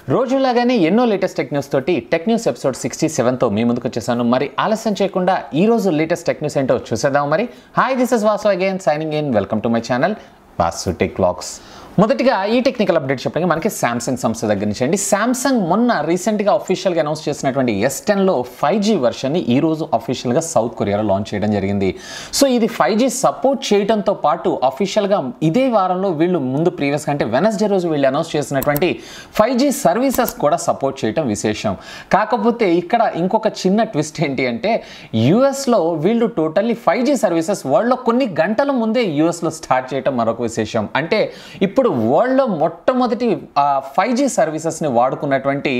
రోజులాగానే ఎన్నో latest tech news తోటి tech news episode 67తో మీ ముందుకు వచ్చేసాను. మరి ఆలస్యం చేయకుండా ఈ రోజు లేటెస్ట్ టెక్ న్యూస్ ఏంటో చూసేద్దాం. మరి hi, this is Vasu again signing in. Welcome to my channel Vasu tech vlogs. మొదటిగా ఈ టెక్నికల్ అప్డేట్ చెప్పడానికి మనకి సామ్సంగ్ సంస్థ దగ్గర నుంచి అండి. సామ్సంగ్ మొన్న రీసెంట్గా అఫీషియల్గా అనౌన్స్ చేసినటువంటి S10లో 5G వర్షన్ని ఈ రోజు అఫీషియల్గా సౌత్ కొరియాలో లాంచ్ చేయడం జరిగింది. సో ఇది 5G సపోర్ట్ చేయడంతో పాటు అఫీషియల్గా ఇదే వారంలో వీళ్ళు ముందు ప్రీవియస్గా అంటే వెనస్డే రోజు వీళ్ళు అనౌన్స్ చేసినటువంటి 5G సర్వీసెస్ కూడా సపోర్ట్ చేయడం విశేషం. కాకపోతే ఇక్కడ ఇంకొక చిన్న ట్విస్ట్ ఏంటి అంటే యూఎస్లో వీళ్ళు టోటల్లీ 5G సర్వీసెస్ వరల్డ్లో కొన్ని గంటల ముందే యూఎస్లో స్టార్ట్ చేయడం మరొక విశేషం. అంటే ఇప్పుడు వరల్డ్లో మొట్టమొదటి 5G సర్వీసెస్ని వాడుకున్నటువంటి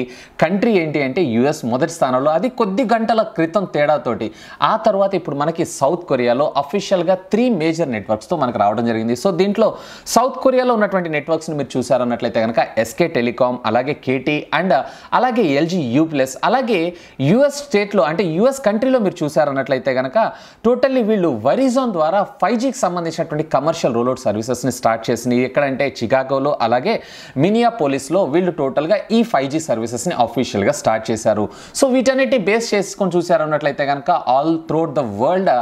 కంట్రీ ఏంటి అంటే యుఎస్ మొదటి స్థానంలో, అది కొద్ది గంటల క్రితం తేడాతోటి. ఆ తర్వాత ఇప్పుడు మనకి సౌత్ కొరియాలో అఫీషియల్గా 3 మేజర్ నెట్వర్క్స్తో మనకు రావడం జరిగింది. సో దీంట్లో సౌత్ కొరియాలో ఉన్నటువంటి నెట్వర్క్స్ని మీరు చూసారన్నట్లయితే కనుక ఎస్కే టెలికామ్, అలాగే కేటీ అండ్ అలాగే ఎల్జీ యూ ప్లస్, అలాగే యుఎస్ స్టేట్లో అంటే యుఎస్ కంట్రీలో మీరు చూసారన్నట్లయితే కనుక టోటల్లీ వీళ్ళు వెరిజోన్ ద్వారా 5Gకి సంబంధించినటువంటి కమర్షియల్ రోల్అవుట్ సర్వీసెస్ని స్టార్ట్ చేసినాయి. ఎక్కడంటే చికాగోలో అలాగే మినియాపోలిస్లో వీళ్ళు టోటల్గా ఈ 5G సర్వీసెస్ని అఫీషియల్గా స్టార్ట్ చేశారు. సో వీటన్నిటి బేస్ చేసుకొని చూసారన్నట్లయితే కనుక all throughout the world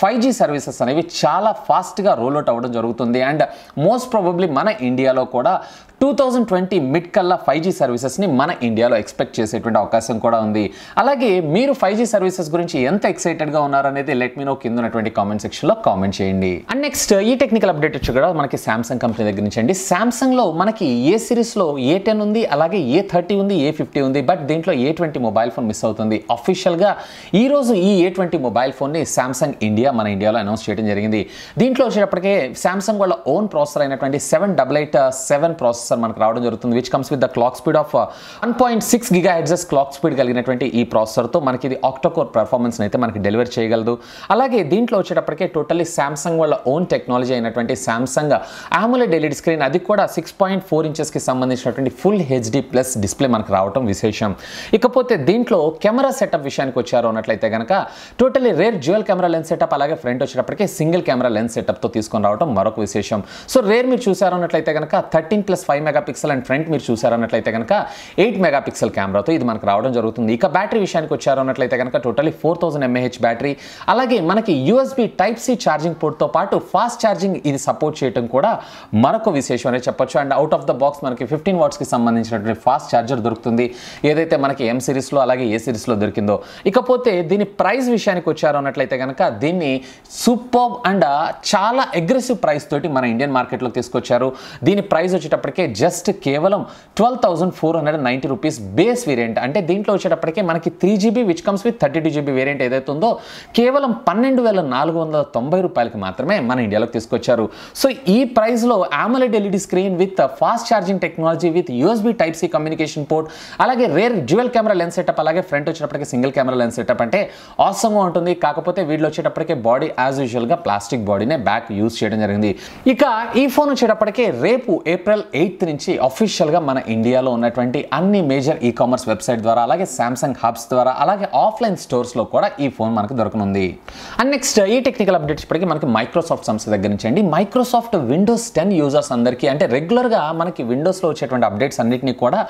5G services అనేవి చాలా ఫాస్ట్గా రోల్అవుట్ అవ్వడం జరుగుతుంది. అండ్ మోస్ట్ ప్రాబబ్లీ మన ఇండియాలో కూడా 2020 మిడ్ కల్లా 5G సర్వీసెస్ని మన ఇండియాలో ఎక్స్పెక్ట్ చేసేటువంటి అవకాశం కూడా ఉంది. అలాగే మీరు 5G సర్వీసెస్ గురించి ఎంత ఎక్సైటెడ్గా ఉన్నారనేది లెట్ మీ నో కింద ఉన్నటువంటి కామెంట్ సెక్షన్లో కామెంట్ చేయండి. అండ్ నెక్స్ట్ ఈ టెక్నికల్ అప్డేట్ వచ్చి కూడా మనకి సామ్సంగ్ కంపెనీ దగ్గర నుంచి అండి. సామ్సంగ్లో మనకి ఏ సిరీస్లో A10 ఉంది, అలాగే A30 ఉంది, A50 ఉంది. బట్ దీంట్లో A20 మొబైల్ ఫోన్ మిస్ అవుతుంది. అఫీషియల్గా ఈరోజు ఈ A20 మొబైల్ ఫోన్ని సామ్సంగ్ ఇండియా మన ఇండియాలో అనౌన్స్ చేయడం జరిగింది. దీంట్లో వచ్చేటప్పటికే సామ్సంగ్ వాళ్ళ ఓన్ ప్రాసెసర్ అయినటువంటి 7887 ప్రాసెసర్ మనకు రావడం జరుగుతుంది, which comes with the clock speed of 1.6 GHz clock speed కలిగినటువంటి ఈ ప్రాసెసర్తో మనకి ఇది ఆక్టోకోర్ పర్ఫార్మెన్స్ అయితే మనకి డెలివర్ చేయగలదు. అలాగే దీంట్లో వచ్చేటప్పటికే టోటల్లీ సామ్సంగ్ వాళ్ళ ఓన్ టెక్నాలజీ అయినటువంటి సామ్సంగ్ AMOLED LED స్క్రీన్, అది కూడా 6.4 ఇంచెస్కి సంబంధించినటువంటి ఫుల్ HD ప్లస్ డిస్ప్లే మనకు రావడం విశేషం. ఇకపోతే దీంట్లో కెమెరా సెటప్ విషయానికి వచ్చారు అన్నట్లయితే కనుక totally rare dual camera lens setup, అలాగే ఫ్రంట్ వచ్చేటప్పటికే సింగిల్ కెమెరా లెన్స్ సెటప్తో తీసుకొని రావడం మరొక విశేషం. సో రేర్ మీరు చూసారు అన్నట్లయితే కనుక 13+5 మెగాపిక్సెల్ అండ్ ఫ్రంట్ మీరు చూసారన్నట్లయితే కనుక 8 మెగాపిక్సెల్ కెమెరాతో ఇది మనకు రావడం జరుగుతుంది. ఇక బ్యాటరీ విషయానికి వచ్చారు అన్నట్లయితే కనుక టోటలీ 4000 mAh బ్యాటరీ, అలాగే మనకి USB Type-C ఛార్జింగ్ పోర్ట్తో పాటు ఫాస్ట్ ఛార్జింగ్ ఇది సపోర్ట్ చేయడం కూడా మరొక విశేషం అనే చెప్పొచ్చు. And out of the box మనకి 15 వాట్స్కి సంబంధించినటువంటి ఫాస్ట్ ఛార్జర్ దొరుకుతుంది, ఏదైతే మనకి M సిరీస్లో అలాగే A సిరీస్లో దొరికిందో. ఇకపోతే దీని ప్రైస్ విషయానికి వచ్చారు అన్నట్లయితే కనుక దీన్ని సూపర్ అండ్ చాలా అగ్రెసివ్ ప్రైస్ తోటి మన ఇండియన్ మార్కెట్లోకి తీసుకొచ్చారు. దీని ప్రైస్ వచ్చేటప్పటికే జస్ట్ కేవలం 12,490 రూపీస్ బేస్ వేరియంట్. అంటే దీంట్లో వచ్చేటప్పటికే మనకి 3GB which comes with 32GB variant ఏదైతే ఉందో కేవలం 12,490 రూపాయలకి మాత్రమే మన ఇండియాలోకి తీసుకొచ్చారు. సో ఈ ప్రైస్లో AMOLED LED screen with fast charging technology with USB Type-C communication port, అలాగే rear dual camera lens setup, అలాగే ఫ్రంట్ వచ్చేటప్పటికి సింగిల్ కెమెరా లెన్స్ సెటప్ అంటే ఆసంగా ఉంటుంది. కాకపోతే వీళ్ళు వచ్చేటప్పటికే బాడీ యాజ్ యూజువల్గా ప్లాస్టిక్ బాడీనే బ్యాక్ యూజ్ చేయడం జరిగింది. ఇక ఈ ఫోన్ వచ్చేటప్పటికే రేపు April 8th నుంచి అఫీషియల్గా మన ఇండియాలో ఉన్నటువంటి అన్ని మేజర్ కామర్స్ వెబ్సైట్ ద్వారా, అలాగే సామ్సంగ్ హబ్స్ ద్వారా, అలాగే ఆఫ్లైన్ స్టోర్స్లో కూడా ఈ ఫోన్ మనకు దొరకనుంది. అండ్ నెక్స్ట్ ఈ టెక్నికల్ అప్డేట్స్ ఇప్పటికీ మనకి మైక్రోసాఫ్ట్ సంస్థ దగ్గర నుంచి అండి. మైక్రోసాఫ్ట్ విండోస్ 10 యూజర్స్ అందరికీ అంటే రెగ్యులర్గా మనకి విండోస్లో వచ్చేటువంటి అప్డేట్స్ అన్నింటినీ కూడా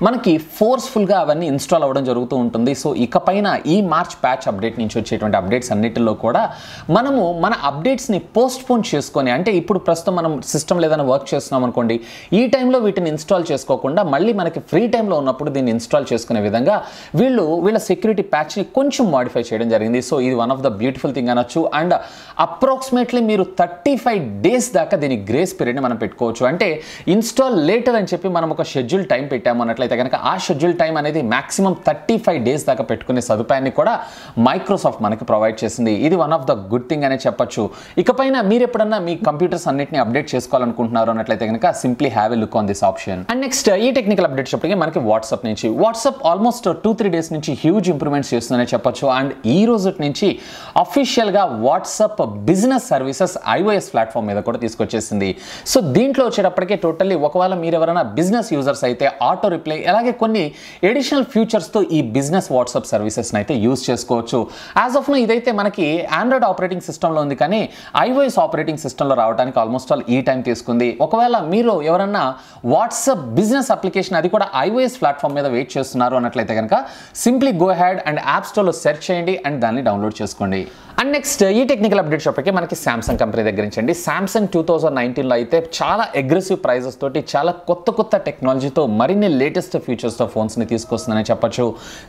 మనకి ఫోర్స్ఫుల్గా అవన్నీ ఇన్స్టాల్ అవ్వడం జరుగుతూ ఉంటుంది. సో ఇకపైన ఈ మార్చ్ ప్యాచ్ అప్డేట్ నుంచి వచ్చేటువంటి అప్డేట్స్ అన్నిటిలో కూడా మనము మన అప్డేట్స్ని పోస్ట్పోన్ చేసుకొని, అంటే ఇప్పుడు ప్రస్తుతం మనం సిస్టమ్ ఏదైనా వర్క్ చేస్తున్నాం అనుకోండి, ఈ టైంలో వీటిని ఇన్స్టాల్ చేసుకోకుండా మళ్ళీ మనకి ఫ్రీ టైంలో ఉన్నప్పుడు దీన్ని ఇన్స్టాల్ చేసుకునే విధంగా వీళ్ళ సెక్యూరిటీ ప్యాచ్ని కొంచెం మాడిఫై చేయడం జరిగింది. సో ఇది one of the beautiful thing అనొచ్చు. అండ్ అప్రాక్సిమేట్లీ మీరు 35 days దాకా దీని గ్రేస్ పీరియడ్ని మనం పెట్టుకోవచ్చు. అంటే ఇన్స్టాల్ లేటర్ అని చెప్పి మనం ఒక షెడ్యూల్ టైం పెట్టాము అన్నట్లయితే కనుక ఆ షెడ్యూల్ టైం అనేది మాక్సిమం 35 days దాకా పెట్టుకునే సదుపాయాన్ని కూడా మైక్రోసాఫ్ట్ మనకి ప్రొవైడ్ చేసింది. ఇది one of the good thing అనే చెప్పొచ్చు. ఇకపైన మీరు ఎప్పుడన్నా మీ కంప్యూటర్స్ అన్నిటిని అప్డేట్ చేసుకోవాలనుకుంటున్నారు అన్నట్లయితే కనుక simply have a look on this option. And next ఈ టెక్నికల్ అప్డేట్ చెప్పడానికి మనకి వాట్సాప్ నుంచి ఆల్మోస్ట్ 2-3 days నుంచి హ్యూజ్ ఇంప్రూవ్మెంట్స్ చేస్తుందనే చెప్పొచ్చు. అండ్ ఈ రోజు నుంచి అఫీషియల్గా WhatsApp business services iOS platform మీద కూడా తీసుకొచ్చేసింది. సో దీంట్లో వచ్చేటప్పటికే టోటల్లీ ఒకవేళ మీరు ఎవరైనా బిజినెస్ యూజర్స్ అయితే ఆటో రిప్లై, అలాగే కొన్ని ఎడిషనల్ ఫీచర్స్తో ఈ బిజినెస్ వాట్సాప్ సర్వీసెస్ని అయితే యూజ్ చేసుకోవచ్చు. యాజ్ ఆఫ్ నో ఇదైతే మనకి ఆండ్రాయిడ్ ఆపరేటింగ్ సిస్టంలో ఉంది కానీ iOS ఆపరేటింగ్ సిస్టంలో రావడానికి ఆల్మోస్ట్ ఆల్ ఈ టైం తీసుకుంది. ఒకవేళ మీరు ఎవరన్నా వాట్సాప్ బిజినెస్ అప్లికేషన్ అది కూడా iOS ప్లాట్ఫామ్ మీద వెయిట్ చేస్తున్నారు అన్నట్లయితే కనుక simply go head and app స్టోర్లో సెర్చ్ చేయండి అండ్ దాన్ని డౌన్లోడ్ చేసుకోండి. అండ్ నెక్స్ట్ ఈ టెక్నికల్ అప్డేట్స్ చెప్పడానికి మనకి సామ్సంగ్ కంపెనీ దగ్గర నుంచి అండి. సామ్సంగ్ 2019లో అయితే చాలా అగ్రెసివ్ ప్రైజెస్ తోటి చాలా కొత్త టెక్నాలజీతో మరిన్ని లేటెస్ట్ ఫీచర్స్తో ఫోన్స్ని తీసుకొస్తుందని చెప్పొచ్చు.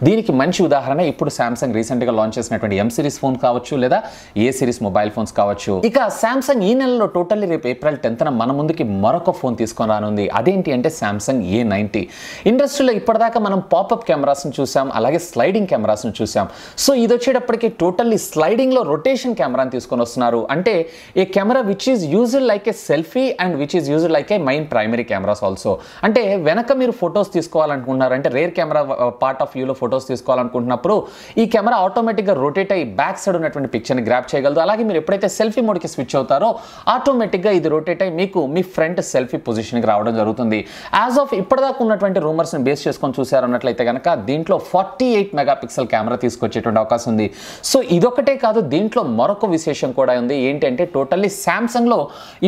దీనికి మంచి ఉదాహరణ ఇప్పుడు సామ్సంగ్ రీసెంట్గా లాంచ్ చేసినటువంటి M సిరీస్ ఫోన్ కావచ్చు లేదా A సిరీస్ మొబైల్ ఫోన్స్ కావచ్చు. ఇక సామ్సంగ్ ఈ నెలలో టోటల్లీ రేపు April 10th మన ముందుకి మరొక ఫోన్ తీసుకొని రానుంది. అదేంటి అంటే సామ్సంగ్ A90. ఇండస్ట్రీలో ఇప్పటిదాకా మనం పాపప్ కెమెరాస్ని చూసాం, అలాగే స్లైడింగ్ కెమెరాస్ని చూసాం. సో ఇది వచ్చేటప్పటికి టోటల్లీ స్లైడింగ్లో రొటేషన్ కెమెరాని తీసుకొని వస్తున్నారు. అంటే a camera which is used like a selfie and which is used like a main primary cameras also. అంటే వెనక మీరు ఫొటోస్ తీసుకోవాలనుకుంటున్నారు అంటే రేర్ కెమెరా పార్ట్ ఆఫ్ వ్యూలో ఫొటోస్ తీసుకోవాలనుకుంటున్నప్పుడు ఈ కెమెరా ఆటోమేటిక్గా రొటేట్ అయ్యి బ్యాక్ సైడ్ ఉన్నటువంటి పిక్చర్ని గ్రాప్ చేయగలదు. అలాగే మీరు ఎప్పుడైతే సెల్ఫీ మోడ్కి స్విచ్ అవుతారో ఆటోమేటిక్గా ఇది రొటేట్ అయ్యి మీకు మీ ఫ్రంట్ సెల్ఫీ పొజిషన్కి రావడం జరుగుతుంది. యాజ్ ఆఫ్ ఇప్పటిదాకా ఉన్నటువంటి రూమర్స్ని బేస్ చేసుకొని చూసారన్నట్లయితే కనుక దీంట్లో 48 మెగాపిక్సెల్ కెమెరా తీసుకొచ్చేటువంటి అవకాశం ఉంది. సో ఇదొకటే కాదు, దీంట్లో మరొక విశేషం కూడా ఉంది. ఏంటంటే టోటల్లీ సామ్సంగ్లో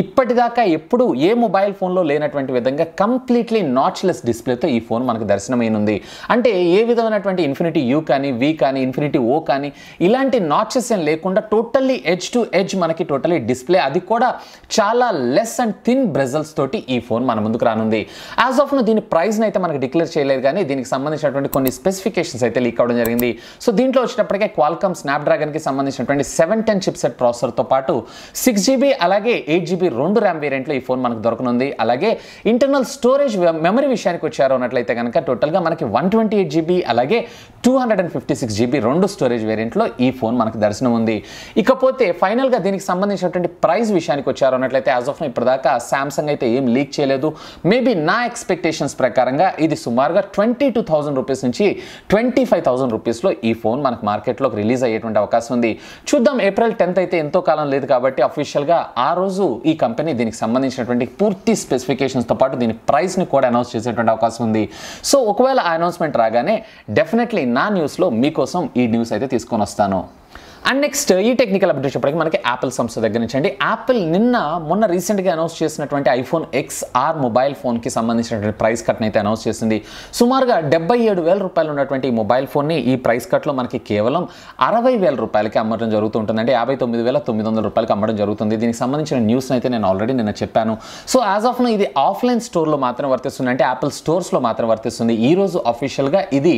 ఇప్పటిదాకా ఎప్పుడు ఏ మొబైల్ ఫోన్లో లేనటువంటి విధంగా కంప్లీట్లీ నాచ్లెస్ డిస్ప్లేతో ఈ ఫోన్ మనకు దర్శనమైనుంది. అంటే ఏ విధమైనటువంటి ఇన్ఫినిటీ యూ కానీ వి కానీ ఇన్ఫినిటీ ఓ కానీ ఇలాంటి నాచెస్ ఏం లేకుండా టోటల్లీ ఎడ్జ్ టు ఎడ్జ్ మనకి టోటల్లీ డిస్ప్లే, అది కూడా చాలా లెస్ అండ్ థిన్ బ్రెజల్స్ తోటి ఈ ఫోన్ మన ముందుకు రానుంది. యాజ్ ఆఫ్ దీని ప్రైస్ని అయితే మనకు డిక్లేర్ చేయలేదు కానీ దీనికి సంబంధించినటువంటి కొన్ని స్పెసిఫికేషన్స్ అయితే లీక్ అవ్వడం జరిగింది. సో దీంట్లో వచ్చేటప్పటికే క్వాల్కామ్ స్నాప్డ్రాగన్కి సంబంధించినటువంటి 710 చిప్సెట్ ప్రాసెసర్తో పాటు 6GB అలాగే 8GB 2 RAM వేరియంట్లో ఈ ఫోన్ మనకు దొరకనుంది. అలాగే ఇంటర్నల్ స్టోరేజ్ మెమరీ విషయానికి వచ్చారు అన్నట్లయితే కనుక టోటల్గా మనకి 128GB అలాగే 256GB 2 స్టోరేజ్ వేరియంట్లో ఈ ఫోన్ మనకు దర్శనం ఉంది. ఇకపోతే ఫైనల్గా దీనికి సంబంధించినటువంటి ప్రైస్ విషయానికి వచ్చారు అన్నట్లయితే యాజ్ ఆఫ్ ఇప్పటిదాకా సామ్సంగ్ అయితే ఏం లీక్ చేయలేదు. మేబీ నా ఎక్స్పెక్టేషన్స్ ప్రకారంగా ఇది సుమారుగా 22,000 రూపీస్ నుంచి 25,000 రూపీస్లో ఈ ఫోన్ మనకు మార్కెట్లోకి రిలీజ్ అయ్యేటువంటి అవకాశం ఉంది. చూద్దాం, April 10th అయితే ఎంతో కాలం లేదు కాబట్టి అఫీషియల్గా ఆ రోజు ఈ కంపెనీ దీనికి సంబంధించినటువంటి పూర్తి స్పెసిఫికేషన్స్తో పాటు దీని ప్రైస్ని కూడా అనౌన్స్ చేసేటువంటి అవకాశం ఉంది. సో ఒకవేళ ఆ అనౌన్స్మెంట్ రాగానే డెఫినెట్లీ నా న్యూస్లో మీకోసం ఈ న్యూస్ అయితే తీసుకొని వస్తాను. అండ్ నెక్స్ట్ ఈ టెక్నికల్ అప్డేట్ చెప్పడానికి మనకి యాపిల్ సంస్థ దగ్గర నుంచి అండి. యాపిల్ మొన్న రీసెంట్గా అనౌన్స్ చేసినటువంటి ఐఫోన్ XR మొబైల్ ఫోన్కి సంబంధించినటువంటి ప్రైస్ కట్ని అయితే అనౌన్స్ చేసింది. సుమారుగా 77,000 రూపాయలు ఉన్నటువంటి ఈ మొబైల్ ఫోన్ని ఈ ప్రైస్ కట్లో మనకి కేవలం 60,000 రూపాయలకి అమ్మడం జరుగుతుంటుంది. అంటే 59,900 రూపాయలకి అమ్మడం జరుగుతుంది. దీనికి సంబంధించిన న్యూస్ అయితే నేను ఆల్రెడీ నిన్న చెప్పాను. సో యాజ్ ఆఫ్ ఇది ఆఫ్లైన్ స్టోర్లో మాత్రం వర్తిస్తుంది, అంటే యాపిల్ స్టోర్స్లో మాత్రం వర్తిస్తుంది. ఈ రోజు అఫీషియల్గా ఇది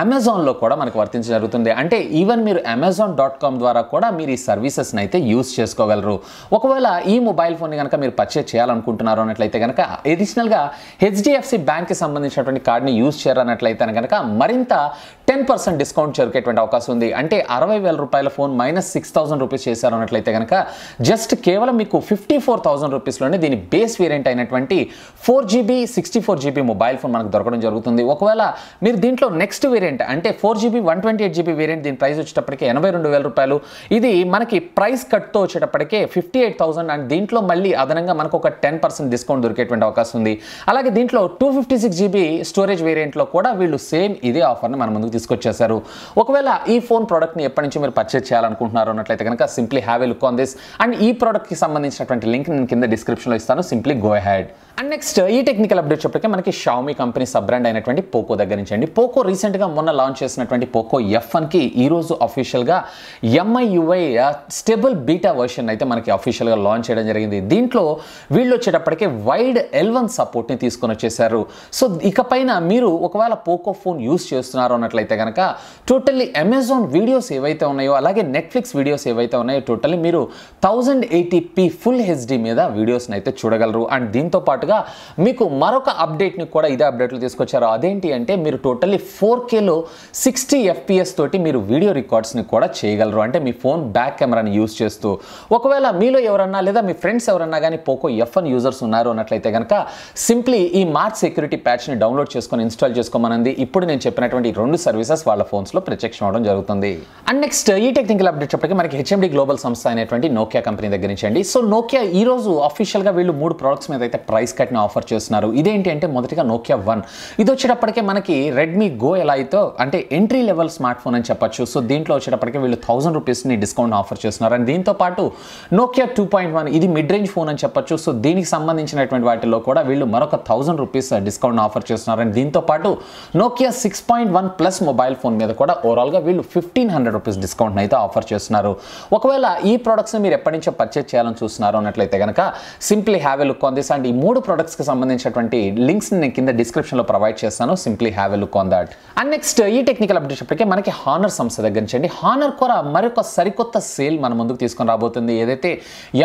అమెజాన్లో కూడా మనకు వర్తించడం జరుగుతుంది. అంటే ఈవెన్ మీరు amazon.com ద్వారా కూడా మీరు ఈ సర్వీసెస్ని అయితే యూజ్ చేసుకోగలరు. ఒకవేళ ఈ మొబైల్ ఫోన్ని కనుక మీరు పర్చేజ్ చేయాలనుకుంటున్నారు అన్నట్లయితే కనుక అడిషనల్గా HDFC బ్యాంక్కి సంబంధించినటువంటి కార్డ్ని యూజ్ చేయాలన్నట్లయితే కనుక మరింత 10% డిస్కౌంట్ జరిగేటువంటి అవకాశం ఉంది. అంటే 60,000 రూపాయల ఫోన్ మైనస్ 6,000 రూపీస్ చేశారు అన్నట్లయితే కనుక జస్ట్ కేవలం మీకు 54,000 రూపీస్లోనే దీని బేస్ వేరియంట్ అయినటువంటి 4GB 64GB మొబైల్ ఫోన్ మనకు దొరకడం జరుగుతుంది. ఒకవేళ మీరు దీంట్లో నెక్స్ట్ వేరియంట్ అంటే 4GB 128GB వేరియంట్ దీని ప్రైస్ వచ్చేటప్పటికి 82,000 రూపాయలు. ఇది మనకి ప్రైస్ కట్తో వచ్చేటప్పటికే 58,000 అండ్ దీంట్లో మళ్ళీ అదనంగా మనకు ఒక 10% డిస్కౌంట్ దొరికేటువంటి అవకాశం ఉంది. అలాగే దీంట్లో 256GB స్టోరేజ్ వేరియంట్లో కూడా వీళ్ళు సేమ్ ఇదే ఆఫర్ని మన ముందుకు తీసుకొచ్చేసారు. ఒకవేళ ఈ ఫోన్ ప్రోడక్ట్ని ఎప్పటి నుంచి మీరు పర్చేజ్ చేయాలనుకుంటున్నారు అన్నట్లయితే కనుక simply have a look on this and ఈ ప్రోడక్ట్కి సంబంధించినటువంటి లింక్ నేను కింద డిస్క్రిప్షన్లో ఇస్తాను. Simply go ahead. And next ఈ టెక్నికల్ అప్డేట్ చెప్పడానికి మనకి Xiaomi కంపెనీ సబ్ బ్రాండ్ అయినటువంటి పోకో దగ్గర నుంచి అండి. పోకో రీసెంట్గా మొన్న లాంచ్ చేసినటువంటి పోకో F1కి ఈరోజు అఫీషియల్గా MIUI స్టేబుల్ బీటా వర్షన్ అయితే మనకి అఫీషియల్గా లాంచ్ చేయడం జరిగింది. దీంట్లో వీళ్ళు వచ్చేటప్పటికే వైడ్ L1 సపోర్ట్ని తీసుకొని వచ్చేసారు. సో ఇకపైన మీరు ఒకవేళ పోకో ఫోన్ యూస్ చేస్తున్నారు అన్నట్లయితే కనుక టోటల్లీ అమెజాన్ వీడియోస్ ఏవైతే ఉన్నాయో అలాగే నెట్ఫ్లిక్స్ వీడియోస్ ఏవైతే ఉన్నాయో టోటల్లీ మీరు 1080p ఫుల్ HD మీద వీడియోస్ని అయితే చూడగలరు. అండ్ దీంతో పాటుగా మీకు మరొక అప్డేట్ని కూడా ఇదే అప్డేట్లో తీసుకొచ్చారు. అదేంటి అంటే మీరు టోటల్లీ 4Kలో 60 FPS తోటి మీరు వీడియో రికార్డ్స్ని కూడా చేయగలరు. అంటే మీ ఫోన్ బ్యాక్ కెమెరాని యూజ్ చేస్తూ ఒకవేళ మీలో ఎవరన్నా లేదా మీ ఫ్రెండ్స్ ఎవరన్నా కానీ పోకో F1 యూజర్స్ ఉన్నారు అన్నట్లయితే కనుక సింప్లీ ఈ మార్చ్ సెక్యూరిటీ ప్యాచ్ని డౌన్లోడ్ చేసుకొని ఇన్స్టాల్ చేసుకోమనండి. ఇప్పుడు నేను చెప్పినటువంటి 2 సర్వీసెస్ వాళ్ళ ఫోన్స్లో ప్రత్యక్షం అవడం జరుగుతుంది. అండ్ నెక్స్ట్ ఈ టెక్నికల్ అప్డేట్ చెప్పడానికి మనకి HMD గ్లోబల్ సంస్థ అయినటువంటి నోకియా కంపెనీ దగ్గర నుంచి అండి. సో నోకియా ఈ రోజు అఫీషియల్గా వీళ్ళు 3 ప్రొడక్ట్స్ మీద అయితే ప్రైస్ కట్ని ఆఫర్ చేస్తున్నారు. ఇదేంటి అంటే మొదటిగా నోకియా 1 ఇది వచ్చేటప్పటికే మనకి రెడ్మీ గో ఎలా అయితే అంటే ఎంట్రీ లెవెల్ స్మార్ట్ ఫోన్ అని చెప్పొచ్చు. సో దీంట్లో వచ్చేటప్పటికే వీళ్ళు 1000 రూపీస్ని డిస్కౌంట్ ఆఫర్ చేస్తున్నారు. అండ్ దీంతో పాటు నోకియా 2.1 ఇది మిడ్ రేంజ్ ఫోన్ అని చెప్పొచ్చు. సో దీనికి సంబంధించినటువంటి వాటిలో కూడా వీళ్ళు మరొక 1000 రూపీస్ డిస్కౌంట్ ఆఫర్ చేస్తున్నారు. అండ్ దీంతో పాటు నోకియా 6.1 ప్లస్ మొబైల్ ఫోన్ మీద కూడా ఓవరాల్గా వీళ్ళు 1500 రూపీస్ డిస్కౌంట్ అయితే ఆఫర్ చేస్తున్నారు. ఒకవేళ ఈ ప్రొడక్ట్స్ని మీరు ఎప్పటి నుంచో పర్చేజ్ చేయాలని చూస్తున్నారు అన్నట్లయితే కనుక simply have a look on this. And ఈ 3 ప్రొడక్ట్స్కి సంబంధించినటువంటి లింక్స్ని నేను కింద డిస్క్రిప్షన్లో ప్రొవైడ్ చేస్తాను. Simply have a look on that. And next ఈ టెక్నికల్ అప్డేట్ చెప్పే మనకి హానర్ సంస్థ దగ్గర నుంచి హానర్ కూడా మరొక సరికొత్త సేల్ మన ముందుకు తీసుకొని రాబోతుంది. ఏదైతే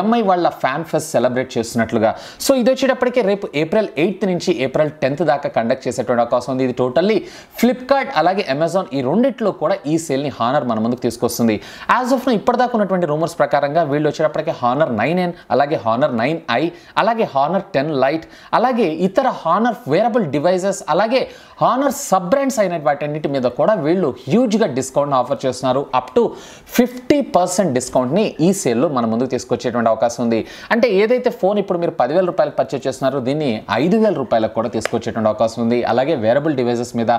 ఎంఐ వాళ్ళ ఫ్యాన్ ఫెస్ట్ సెలబ్రేట్ చేస్తున్నట్లుగా. సో ఇది వచ్చేటప్పటికే రేపు ఏప్రిల్ 8 నుంచి ఏప్రిల్ 10 దాకా కండక్ట్ చేసేటువంటి అవకాశం ఉంది. ఇది టోటల్లీ ఫ్లిప్కార్ట్ అలాగే అమెజాన్ ఈ రెండిట్లో కూడా ఈ సేల్ని హానర్ మన ముందుకు తీసుకొస్తుంది. యాజ్ ఆఫ్ ఇప్పటిదాకా ఉన్నటువంటి రూమర్స్ ప్రకారంగా వీళ్ళు వచ్చేటప్పటికే హానర్ 9N అలాగే హానర్ 9i అలాగే హానర్ 10 లైట్ అలాగే ఇతర హానర్ వేరబుల్ డివైజెస్ అలాగే హానర్ సబ్ బ్రాండ్స్ అయిన వాటన్నిటి మీద కూడా వీళ్ళు హ్యూజ్గా డిస్కౌంట్ ఆఫర్ చేస్తున్నారు. అప్ టు 50% డిస్కౌంట్ని ఈ సేల్లో మన ముందుకు తీసుకొచ్చేటువంటి అవకాశం ఉంది. అంటే ఏదైతే ఫోన్ ఇప్పుడు మీరు 10,000 రూపాయలకు పర్చేస్ చేస్తున్నారో దీన్ని 5,000 రూపాయలకు కూడా తీసుకొచ్చేటువంటి అవకాశం ఉంది. అలాగే వేరబుల్ డివైజెస్ మీద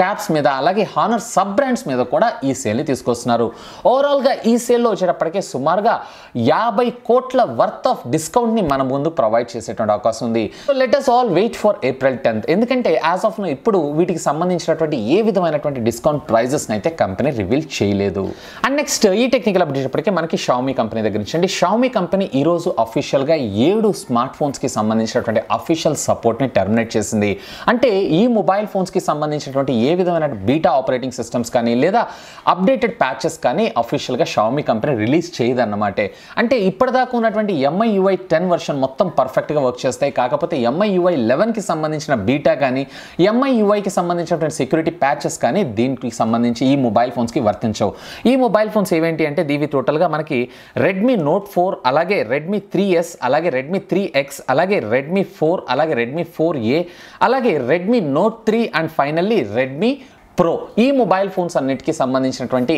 ట్యాబ్స్ మీద అలాగే హానర్ సబ్ బ్రాండ్స్ మీద కూడా ఈ సేల్ని తీసుకొస్తున్నారు. ఓవరాల్గా ఈ సేల్లో వచ్చేటప్పటికే సుమారుగా 50 కోట్ల వర్త్ ఆఫ్ డిస్కౌంట్ని మన ముందు ప్రొవైడ్ చేసేటువంటి అవకాశం ఉంది. So let us all wait for April 10th. ఎందుకంటే యాజ్ ఆఫ్ ఇప్పుడు వీటికి సంబంధించినటువంటి ఏ విధమైనటువంటి డిస్కౌంట్ ప్రైజెస్ని అయితే కంపెనీ రివీల్ చేయలేదు. అండ్ నెక్స్ట్ ఈ టెక్నికల్ అప్డేట్ చెప్పటికే మనకి షామీ కంపెనీ దగ్గర నుంచి షామీ కంపెనీ ఈ రోజు అఫీషియల్గా 7 స్మార్ట్ ఫోన్స్కి సంబంధించినటువంటి అఫీషియల్ సపోర్ట్ని టర్మినేట్ చేసింది. అంటే ఈ మొబైల్ ఫోన్స్కి సంబంధించినటువంటి ఏ విధమైన బీటా ఆపరేటింగ్ సిస్టమ్స్ కానీ లేదా అప్డేటెడ్ ప్యాచెస్ కానీ అఫీషియల్గా షామీ కంపెనీ రిలీజ్ చేయదన్నమాట. అంటే ఇప్పటిదాకా ఉన్నటువంటి MIUI 10 వర్షన్ మొత్తం పర్ఫెక్ట్గా వర్క్ చేస్తాయి. కాకపోతే MIUI 11కి సంబంధించిన బీటా కానీ MIUIకి సంబంధించినటువంటి సెక్యూరిటీ ప్యాచెస్ కానీ దీనికి సంబంధించి ఈ మొబైల్ ఫోన్స్కి వర్తించవు. ఈ మొబైల్ ఫోన్స్ ఏవేంటి అంటే దీవి టోటల్గా మనకి రెడ్మీ నోట్ 4 అలాగే రెడ్మీ 3S అలాగే రెడ్మీ 3X అలాగే రెడ్మీ 4 అలాగే రెడ్మీ 4A అలాగే Redmi note 3 and finally Redmi pro ఈ మొబైల్ ఫోన్స్ అన్నిటికీ సంబంధించినటువంటి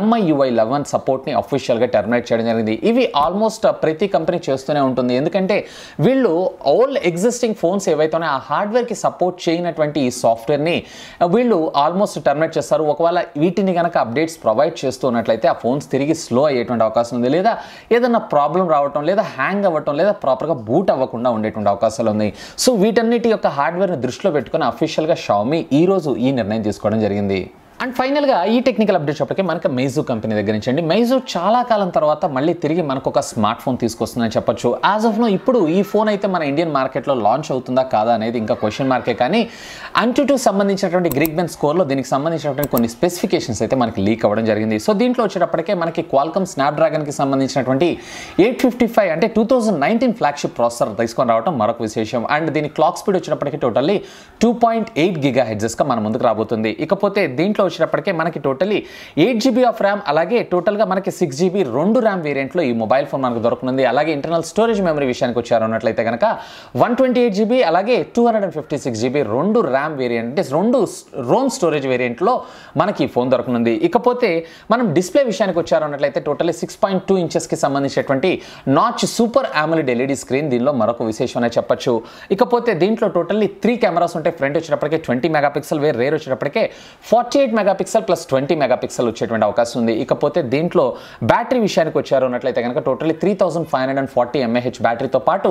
MIUI 11 సపోర్ట్ని అఫీషియల్గా టర్మినేట్ చేయడం జరిగింది. ఇవి ఆల్మోస్ట్ ప్రతి కంపెనీ చేస్తూనే ఉంటుంది. ఎందుకంటే వీళ్ళు ఓల్డ్ ఎగ్జిస్టింగ్ ఫోన్స్ ఏవైతే ఉన్నాయో ఆ హార్డ్వేర్కి సపోర్ట్ చేయనటువంటి ఈ సాఫ్ట్వేర్ని వీళ్ళు ఆల్మోస్ట్ టర్మినేట్ చేస్తారు. ఒకవేళ వీటిని కనుక అప్డేట్స్ ప్రొవైడ్ చేస్తున్నట్లయితే ఆ ఫోన్స్ తిరిగి స్లో అయ్యేటువంటి అవకాశం ఉంది, లేదా ఏదైనా ప్రాబ్లం రావటం లేదా హ్యాంగ్ అవ్వటం లేదా ప్రాపర్గా బూట్ అవ్వకుండా ఉండేటువంటి అవకాశాలు ఉన్నాయి. సో వీటన్నిటి యొక్క హార్డ్వేర్ని దృష్టిలో పెట్టుకుని అఫీషియల్గా షామీ ఈ రోజు ఈ నిర్ణయం తీసుకోవడం జరిగింది. అండ్ ఫైనల్గా ఈ టెక్నికల్ అప్డేట్ చెప్పకే మనకు మైజూ కంపెనీ దగ్గర నుంచి అండి. మైజూ చాలా కాలం తర్వాత మళ్ళీ తిరిగి మనకు ఒక స్మార్ట్ ఫోన్ తీసుకొస్తుందని చెప్పొచ్చు. యాజ్ ఆఫ్ నో ఇప్పుడు ఈ ఫోన్ అయితే మన ఇండియన్ మార్కెట్లో లాంచ్ అవుతుందా కాదా అనేది ఇంకా క్వశ్చన్ మార్కే. కానీ AnTuTu సంబంధించినటువంటి గ్రిగ్బెన్ స్కోర్లో దీనికి సంబంధించినటువంటి కొన్ని స్పెసిఫికేషన్స్ అయితే మనకి లీక్ అవ్వడం జరిగింది. సో దీంట్లో వచ్చేటప్పటికే మనకి క్వాల్కమ్ స్నాప్డ్రాగన్కి సంబంధించినటువంటి 855 అంటే 2019 ఫ్లాగ్షిప్ ప్రాసెసర్ తీసుకొని రావడం మరొక విశేషం. అండ్ దీని క్లాక్ స్పీడ్ వచ్చేటప్పటికి టోటల్లీ 2.8 GHz మన ముందుకు రాబోతుంది. ఇకపోతే దీంట్లో వచ్చేటప్పటికే మనకి టోటల్లీ 8 GB ఆఫ్ ర్యామ్ అలాగే టోటల్గా మనకి 6 GB 2 ర్యామ్ వేరియంట్లో ఈ మొబైల్ ఫోన్ మనకు దొరుకుతుంది. అలాగే ఇంటర్నల్ స్టోరేజ్ మెమరీ విషయానికి వచ్చారు అన్నట్లయితే కనుక 128 GB అలాగే 256 GB 2 ర్యామ్ వేరియంట్ అంటే 2 రోమ్ స్టోరేజ్ వేరియంట్లో మనకి ఈ ఫోన్ దొరుకుతుంది. ఇకపోతే మనం డిస్ప్లే విషయానికి వచ్చారు అన్నట్లయితే టోటల్లీ 6.2 ఇంచెస్కి సంబంధించినటువంటి notch super AMOLED LED screen దీనిలో మరొక విశేషం అనే చెప్పొచ్చు. ఇకపోతే దీంట్లో టోటల్లీ 3 కెమెరాస్ ఉంటాయి. ఫ్రంట్ వచ్చేటప్పటికే 20 మెగాపిక్సెల్ రేర్ వచ్చేటప్పటికే 48 మెగాపిక్సెల్ ప్లస్ 20 మెగాపిక్సెల్ వచ్చేటువంటి అవకాశం ఉంది. ఇకపోతే దీంట్లో బ్యాటరీ విషయానికి వచ్చారు అన్నట్లయితే కనుక టోటల్లీ 3540 mAh బ్యాటరీతో పాటు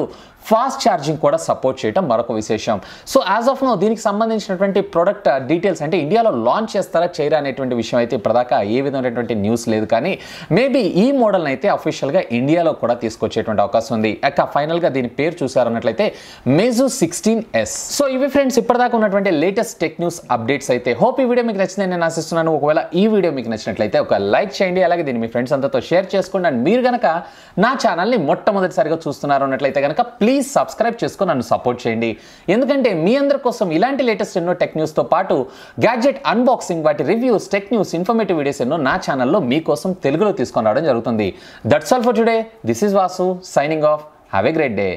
ఫాస్ట్ ఛార్జింగ్ కూడా సపోర్ట్ చేయడం మరొక విశేషం. సో యాజ్ ఆఫ్ నో దీనికి సంబంధించినటువంటి ప్రొడక్ట్ డీటెయిల్స్ అంటే ఇండియాలో లాంచ్ చేస్తారా చేయరా అనేటువంటి విషయం అయితే ఇప్పటిదాకా ఏ విధమైనటువంటి న్యూస్ లేదు. కానీ మేబీ ఈ మోడల్ని అయితే అఫీషియల్గా ఇండియాలో కూడా తీసుకొచ్చేటువంటి అవకాశం ఉంది. ఇక ఫైనల్గా దీని పేరు చూసారన్నట్లయితే Meizu 16S. సో ఇవి ఫ్రెండ్స్ ఇప్పటిదాకా ఉన్నటువంటి లేటెస్ట్ టెక్ న్యూస్ అప్డేట్స్ అయితే. హోప్ ఈ వీడియో మీకు నచ్చిందని నేను ఆశిస్తున్నాను. ఒకవేళ ఈ వీడియో మీకు నచ్చినట్లయితే ఒక లైక్ చేయండి, అలాగే దీన్ని మీ ఫ్రెండ్స్ అంతతో షేర్ చేసుకోండి. అండ్ మీరు కనుక నా ఛానల్ని మొట్టమొదటిసారిగా చూస్తున్నారు అన్నట్లయితే కనుక ప్లీజ్ సబ్స్క్రైబ్ చేసుకొని నన్ను సపోర్ట్ చేయండి. ఎందుకంటే మీ అందరి కోసం ఇలాంటి లేటెస్ట్ ఎన్నో టెక్ న్యూస్తో పాటు గ్యాడ్జెట్ అన్బాక్సింగ్ వాటి reviews tech news informative videos ఎన్నో నా ఛానల్లో మీకోసం తెలుగులో తీసుకొని రావడం జరుగుతుంది. That's all for today. This is Vasu signing off. Have a great day.